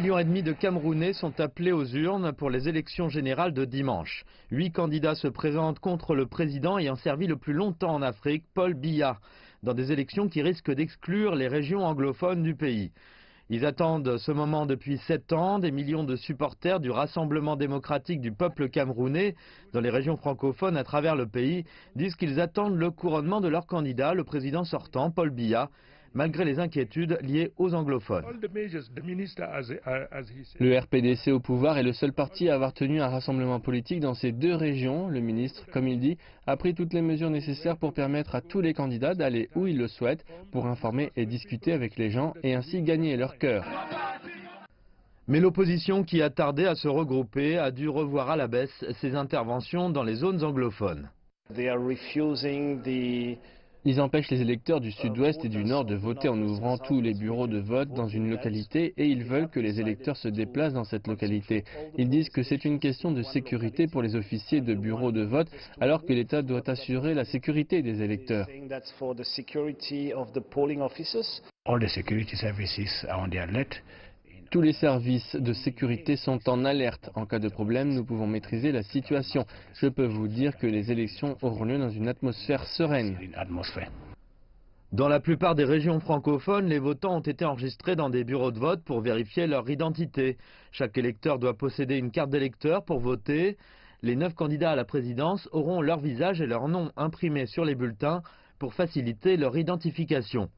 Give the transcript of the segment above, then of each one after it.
millions et demi de Camerounais sont appelés aux urnes pour les élections générales de dimanche. 8 candidats se présentent contre le président ayant servi le plus longtemps en Afrique, Paul Biya, dans des élections qui risquent d'exclure les régions anglophones du pays. Ils attendent ce moment depuis 7 ans. Des millions de supporters du Rassemblement démocratique du peuple camerounais dans les régions francophones à travers le pays disent qu'ils attendent le couronnement de leur candidat, le président sortant, Paul Biya, malgré les inquiétudes liées aux anglophones. Le RPDC au pouvoir est le seul parti à avoir tenu un rassemblement politique dans ces deux régions. Le ministre, comme il dit, a pris toutes les mesures nécessaires pour permettre à tous les candidats d'aller où ils le souhaitent pour informer et discuter avec les gens et ainsi gagner leur cœur. Mais l'opposition, qui a tardé à se regrouper, a dû revoir à la baisse ses interventions dans les zones anglophones. Ils empêchent les électeurs du sud-ouest et du nord de voter en ouvrant tous les bureaux de vote dans une localité et ils veulent que les électeurs se déplacent dans cette localité. Ils disent que c'est une question de sécurité pour les officiers de bureaux de vote alors que l'État doit assurer la sécurité des électeurs. Tous les services de sécurité sont en alerte. En cas de problème, nous pouvons maîtriser la situation. Je peux vous dire que les élections auront lieu dans une atmosphère sereine. Dans la plupart des régions francophones, les votants ont été enregistrés dans des bureaux de vote pour vérifier leur identité. Chaque électeur doit posséder une carte d'électeur pour voter. Les 9 candidats à la présidence auront leur visage et leur nom imprimés sur les bulletins pour faciliter leur identification.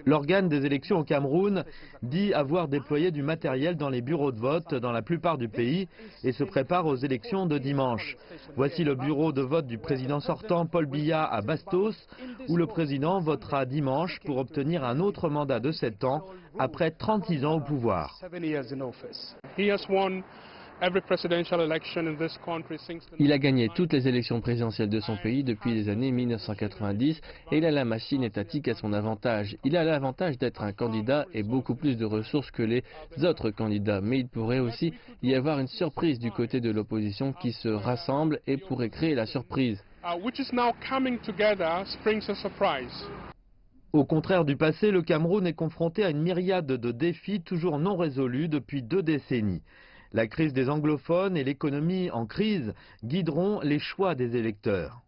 L'organe des élections au Cameroun dit avoir déployé du matériel dans les bureaux de vote dans la plupart du pays et se prépare aux élections de dimanche. Voici le bureau de vote du président sortant Paul Biya à Bastos, où le président votera dimanche pour obtenir un autre mandat de 7 ans après 36 ans au pouvoir. Il a gagné toutes les élections présidentielles de son pays depuis les années 1990 et il a la machine étatique à son avantage. Il a l'avantage d'être un candidat et beaucoup plus de ressources que les autres candidats. Mais il pourrait aussi y avoir une surprise du côté de l'opposition qui se rassemble et pourrait créer la surprise. Au contraire du passé, le Cameroun est confronté à une myriade de défis toujours non résolus depuis 2 décennies. La crise des anglophones et l'économie en crise guideront les choix des électeurs.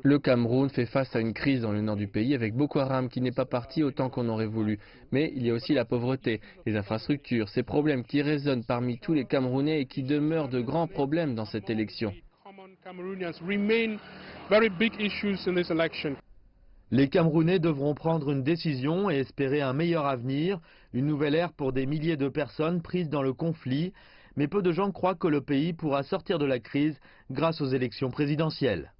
Le Cameroun fait face à une crise dans le nord du pays avec Boko Haram qui n'est pas parti autant qu'on aurait voulu. Mais il y a aussi la pauvreté, les infrastructures, ces problèmes qui résonnent parmi tous les Camerounais et qui demeurent de grands problèmes dans cette élection. Les Camerounais devront prendre une décision et espérer un meilleur avenir, une nouvelle ère pour des milliers de personnes prises dans le conflit. Mais peu de gens croient que le pays pourra sortir de la crise grâce aux élections présidentielles.